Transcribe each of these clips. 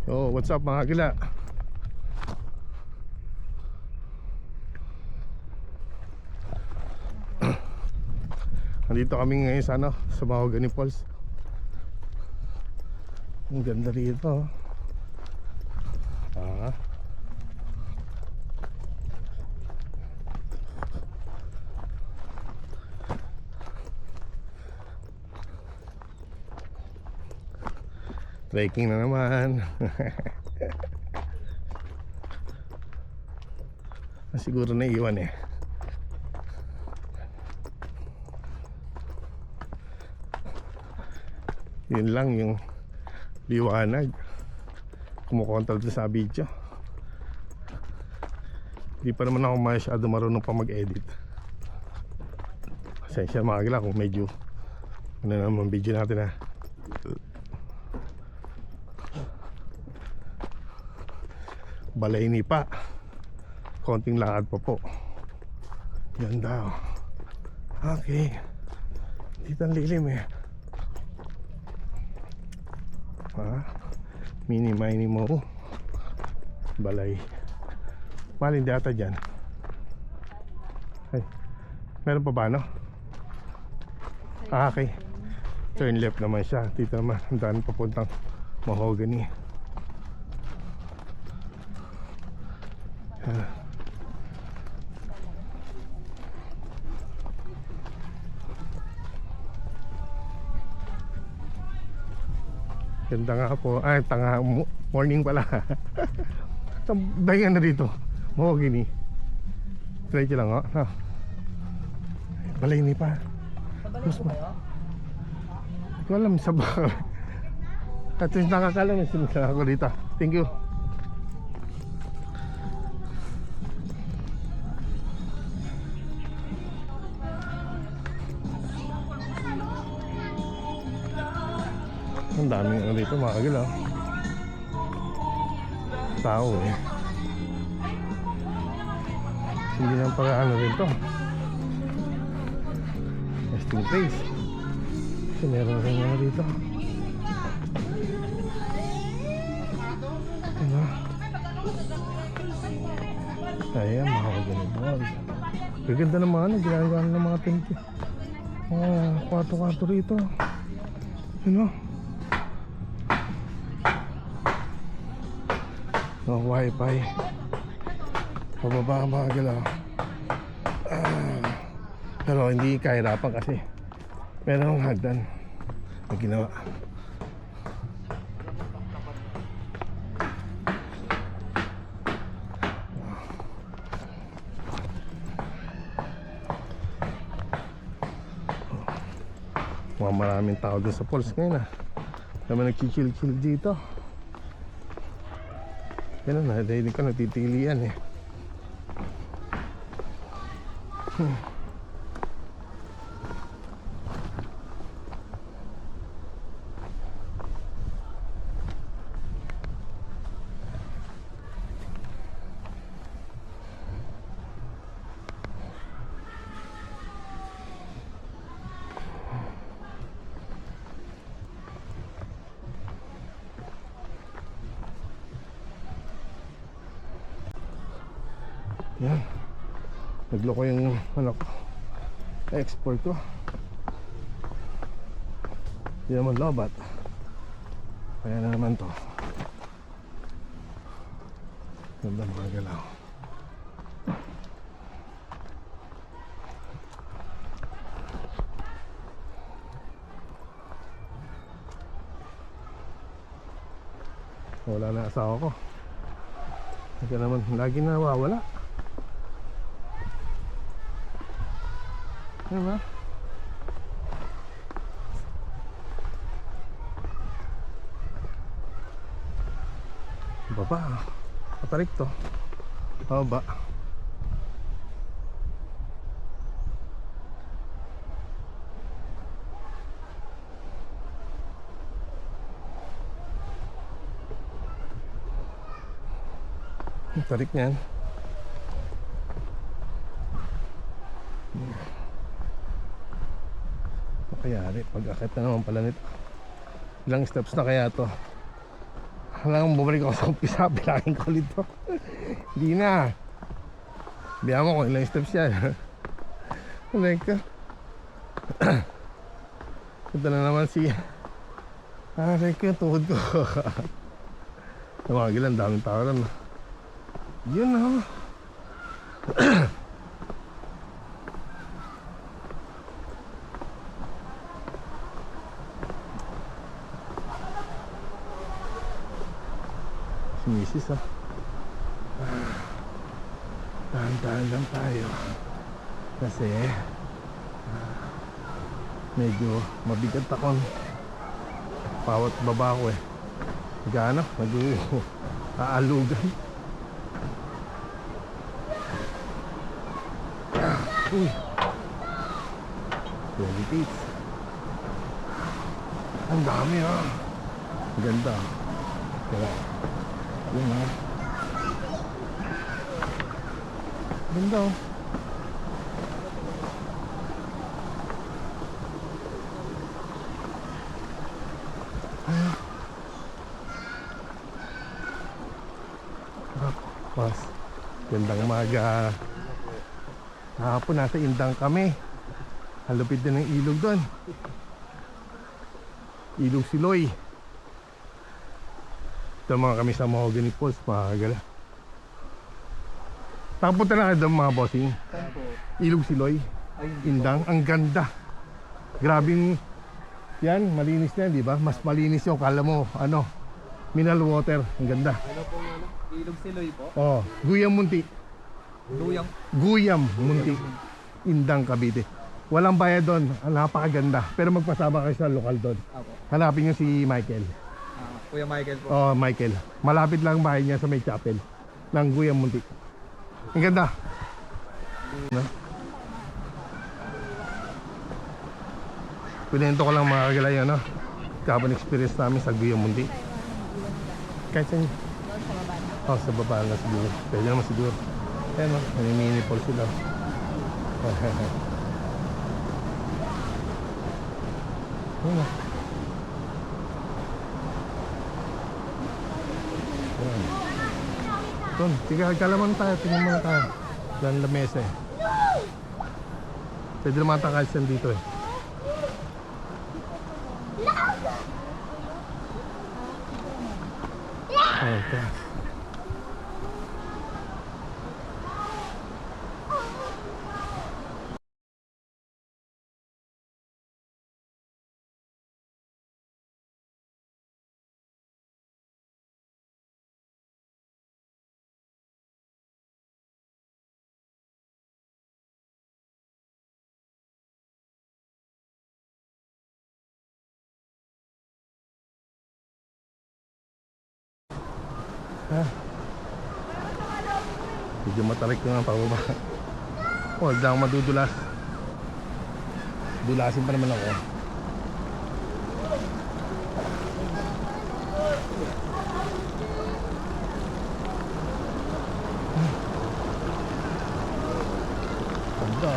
Oh, what's up mga gila? Nandito kami ngayon sa sa Mahogany Falls. Ang ganda rito. Trekking na naman. Siguro na iwan eh. Yun lang yung liwanag. Kumukontrol sa video. Hindi pa naman ako masyado marunong pa mag-edit. Pasensya mga gila kung medyo ano naman video natin ha. Balayni pa. Konting lakad pa po. Yan daw. Okay. Dito ang lilim eh. Mini mo. Balay. Mahal hindi ata dyan. Ay, meron pa ba no? Okay. Turn left naman siya. Dito naman ang daan papuntang Mahogany. Ganda nga po. Ay, morning pala. Dahingan na dito Mahogany. Try lang o Balayni pa. Mas ba? Hindi ko alam sa bakal. At yung nakakalam yung sinasala ko dito. Thank you. Ang daming ano dito mga kagil tao eh. Hindi naman para ano rin to resting place. Kasi meron rin ano dito. Ano? Ayan mga kagil. Gaganda ng mga ano. Ginagawa ng mga tente. Kwarto-kwarto rito. Ano? Wifi. Pababa ang mga galaw. Pero hindi kahirapan kasi meron ang hagdan na ginawa. Maraming tao din sa falls ngayon naman nagchichill-chill dito. Yan na, dahil ka nagtitilian eh. Yan. Nagloko yung ano ko. Export ko. Hindi naman lobat. Kaya na naman to. Ganda mga galaw. Wala na asawa ko. Kaya naman lagi nawawala. Diba? Baba. Patarik to. Baba. Tarik niyan. Kayari, pag-akit na naman pala nito. Ilang steps na kaya to? Alam mo, bumalik ako sa umpisa. Bilangin ko ulit to. Hindi na. Biyan mo kung ilang steps yan. Like ka. Ito na naman si like ko, tuhod ko. Tumagil, ang daming tao rin. Yun na. Si Mrs. Tahan-tahan lang tayo kasi medyo mabigat akong bawat baba ko eh. Gano, nag-aalugan. Uy, 20 feet. Ang dami ha. Ganda. Kaya yun ha. Ganda oh. Mas gandang umaga. Hapon nasa Indang kami. Halupit din ng ilog doon. Ilog Siloy. Ito mga kami sa Mahogany Falls, mga kagala. Nakapunta na kayo doon mga bossing. Ilog Siloy, Indang, ang ganda. Grabing yan, malinis na yan, di ba? Mas malinis yung kala mo, ano, mineral water, ang ganda. Ano po ano? Ilog Siloy po? Oh, Guyam Munti. Guyam Munti, Indang, Cavite. Walang bayad doon, napakaganda. Pero magpasama kayo sa lokal doon. Apo. Hanapin nyo si Michael. Kuya Michael po. Oh, Michael. Malapit lang bahay niya sa may chapel ng Guyam Munti. Ang ganda. No? Pinento ko lang mga kagalay, ano? Kapag experience namin sa Guyam Munti. Kahit saan? Oh, sa baba na siguro. Pwede naman siguro. Ayan o, may mini pool sila. Ayan o. Doon, sige, kalaman tayo, tingnan muna tayo. Diyan lamesa eh. Pwede naman takalisan dito eh. Okay. Medyo matarik ko nga pababa. Oh, hindi ako madudulas. Dulasin pa naman ako. Ganda.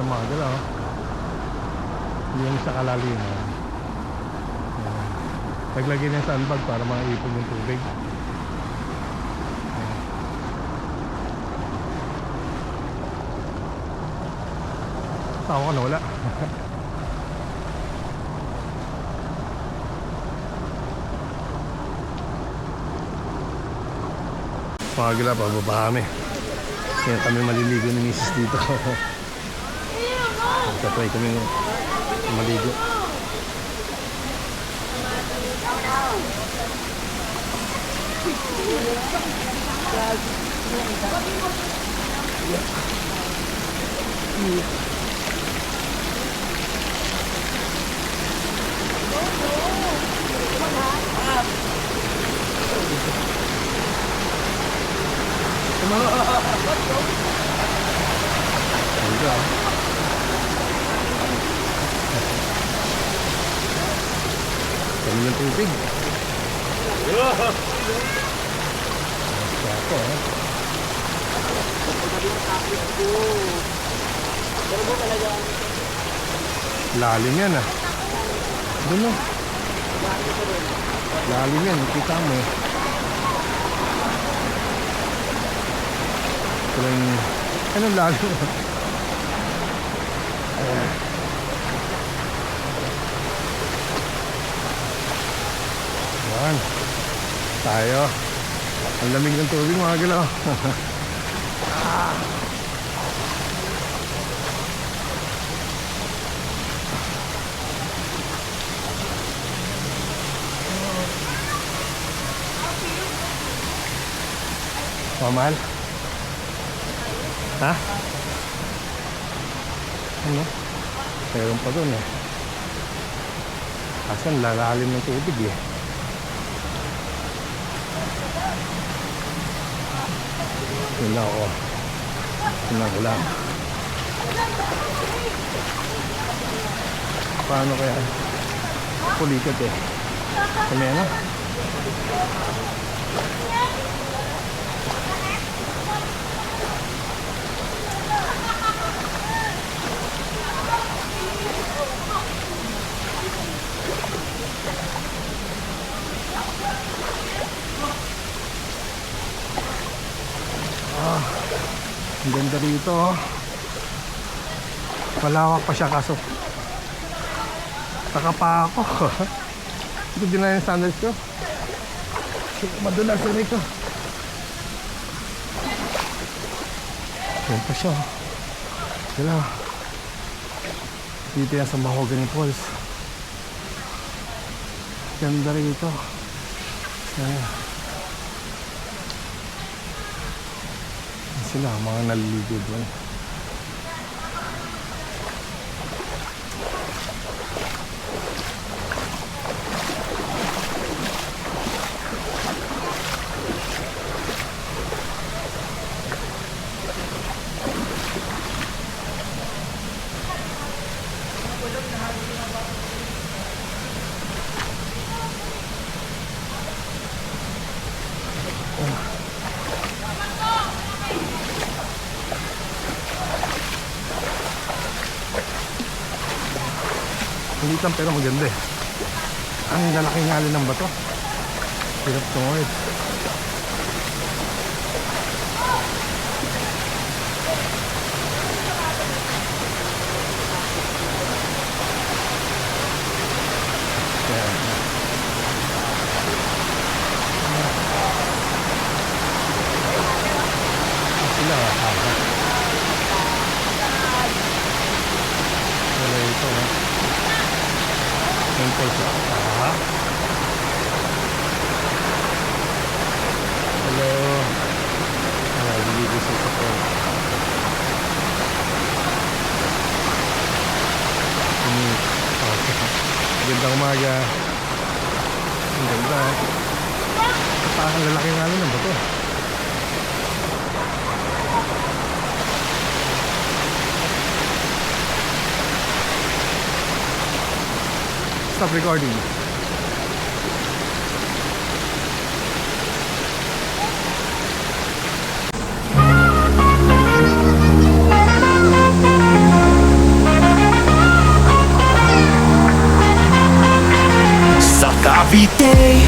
Umaga lang, hindi mo siya kalaliman. Naglagay ng sandbag para maipon yung tubig. Tawa ka na wala. Pagila pa, baba kami. Kaya kami maliligo ni Mrs. dito. Tatry kami maligo. Ganda, ah. Kami ng tubig. Ako, ah. Lalim yan, ah. Doon, oh. Lalim yan, kita mo. Anong lalim? Yan. Tayo. Ang lamig ng tubig mga galaw. Mamahal? Ha? Ano? Meron pa doon eh. Kasan lalalim ng tubig eh. Yun lang ako. Yun lang ulang. Paano kaya? Pulikat eh. Kami ano? Ang ganda rito. Malawak pa siya kaso taka ako. Ito din na yung sandals ko. Madulas yun ito. Yan pa siya. Wala. Dito yan sa Mahogany Falls. Ganda rito. Ayan. Sila, mga naliligo doon. Hindi lang pero maganda eh. Ang lalaking ngalin ng bato. Hirap tungod. Sila wala ito eh. Temple siya. Hello. Dito sa support. Gandang umaga. Ang ganda. Parang lalaki nga lang ba ito? Stop recording. Sa Cavite,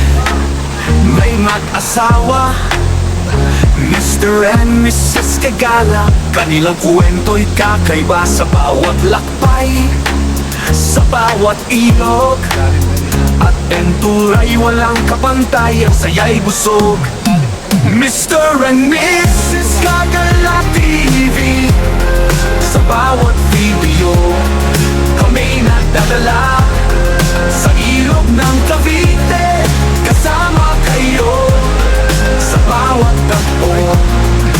may mag-asawa, Mr. and Mrs. Kagala. Kanilang kwento'y kakaiba sa bawat lakbay, sa bawat ilog at enturay walang kapantay. Ang saya'y busog. Mr. and Mrs. Kagala TV, sa bawat video kami nagdadala sa ilog ng Cavite. Kasama kayo sa bawat tagpo,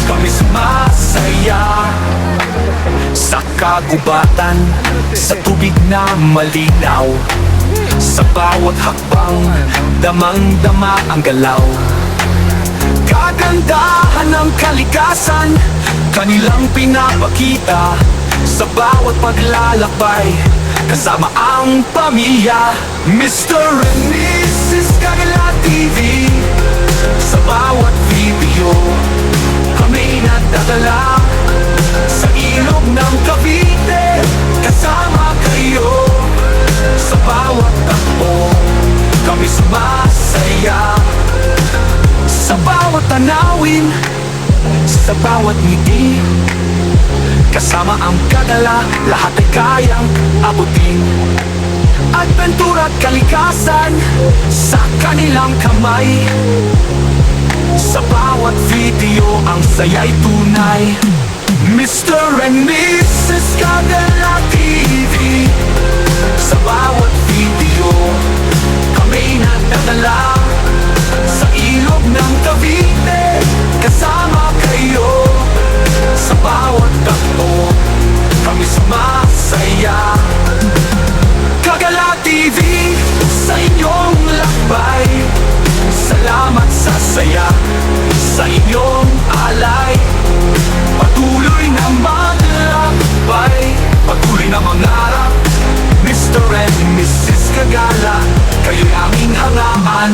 kami sumasaya. Sa kagubatan, sa tubig na malinaw, sa bawat hakbang, damang-dama ang galaw. kagandahan ng kalikasan, kanilang pinapakita sa bawat paglalakbay. Kasama ang pamilya, Mr. and Mrs. Gagala TV. Sa bawat video, kami nadadala sa ilog ng Cavite. Kasama kayo sa bawat takbo, kami sumasaya. Sa bawat tanawin, sa bawat ngiti, kasama ang Gagala, lahat ay kayang abutin. Adventura at kalikasan sa kanilang kamay. Sa bawat video, ang saya'y tunay. Mr. and Mrs. Gagala TV. Sa bawat video, kami nadadala sa ilog ng Cavite. Kasama kayo sa bawat takbo, kami sumasaya. Gagala TV, sa inyong lakbay. Salamat sa saya, sa inyong alay. Patuloy na maglakbay, patuloy na mangarap. Mr. and Mrs. Gagala, kayo'y aming hangaan.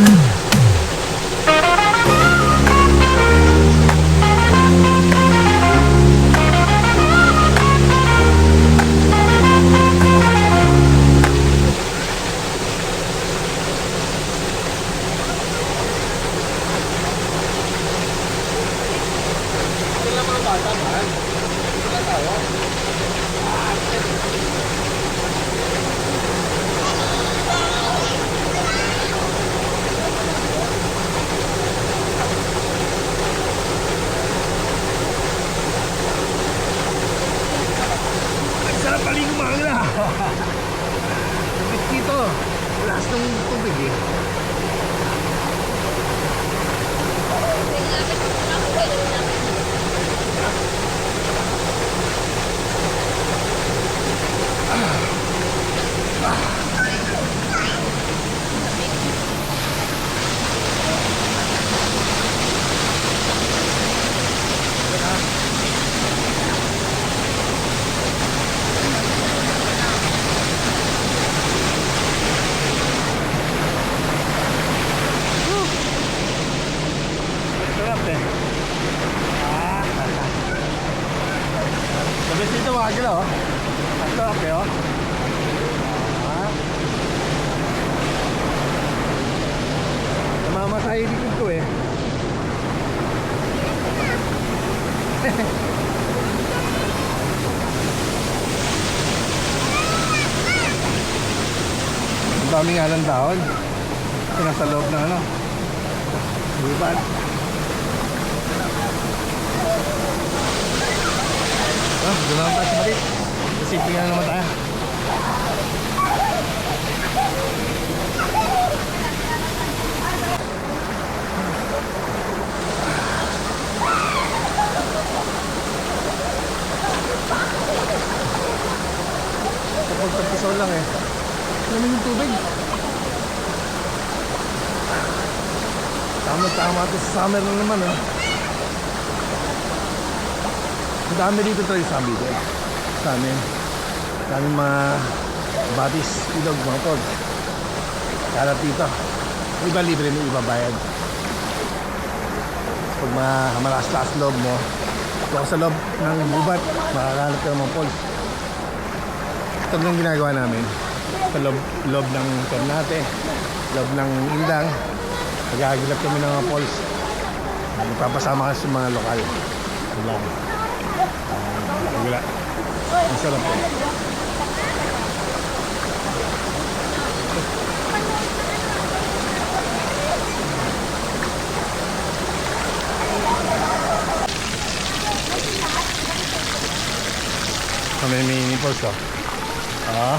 Sarap paligo mga gala. Tubig dito. Lakas ng tubig eh. Sarap eh. Sabes dito mga gala oh. Sarap eh oh. Namamatay likod ko eh. Ang dami nga ng taon. Nasa loob na ano. Gubat. Doon naman tayo sa balik. Kasipin nga naman tayo. Kapag tagpisaw lang eh. Namin yung tubig. Tama-tama ito sa summer na naman eh. Ang dami dito talaga sa Cavite. Sa amin. Sa amin mga batis, ilog, mga tol. Kalat dito. Iba libre, may iba bayad. Pag malakas-lakas loob mo, ito ka sa loob ng gubat, makakahanap ka ng mga pols. Ito lang ginagawa namin. Sa loob ng Ternate, loob ng Indang, nag-aagilap kami ng mga pols. Nagpapasama ka sa mga lokal. Ito lang. Wala. Ang sarap po. May mini pulse oh. Ah.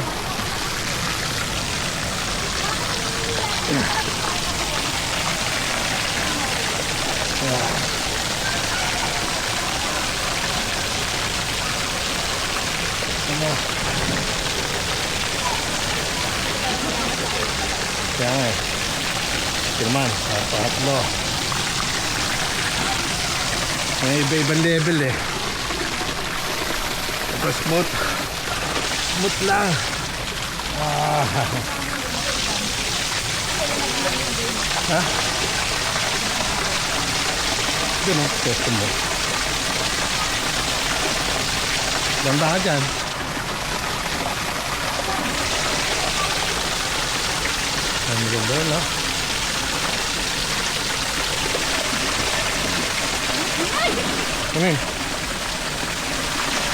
Kaya nga eh. Firman, pangatlo. May iba-ibang level eh. Ito smooth. Smooth lang. Ah. Ha? Yun o, test mo. Ganda ka dyan. Ang ganda yun, no? Ano yun?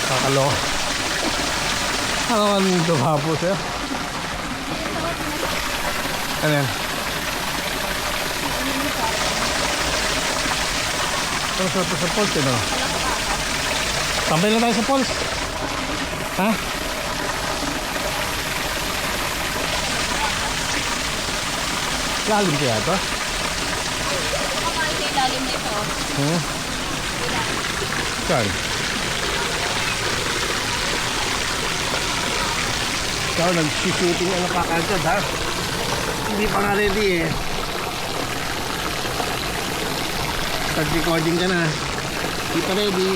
Kakalo. Ano man ito hapo sa'yo? Ano yan? Ano sa pulse, no? Tambay na tayo sa pulse. Ha? Lalim kaya ito? Kapag sa ilalim nito, Saan? Ikaw nag-shooting ano ka agad ha? Hindi pa nga ready eh. Start recording ka na. Hindi pa ready.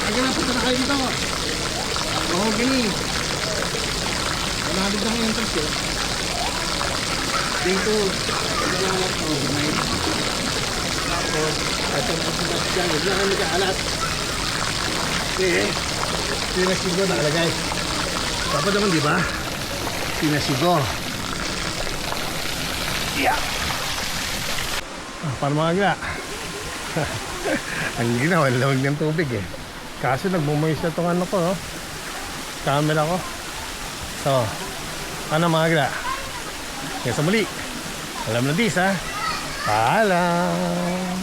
Agad na punta na kayo dito. Oo, gini. Malapit na kayo yung tags eh. Dito. Nalawat mo. May. Tapos. Ito na punta sa dyan. Huwag na kayo nag-aalat. Sinasigo nakalagay. Dapat naman di ba? Sinasigo. Yeah. Para mga gila. Ang ginawa, lawag ng tubig eh. Kaso nagmumoist na itong ano ko, no? Camera ko. So, ano mga gila? Kaya sa muli. Alam na dis ha. Paalam.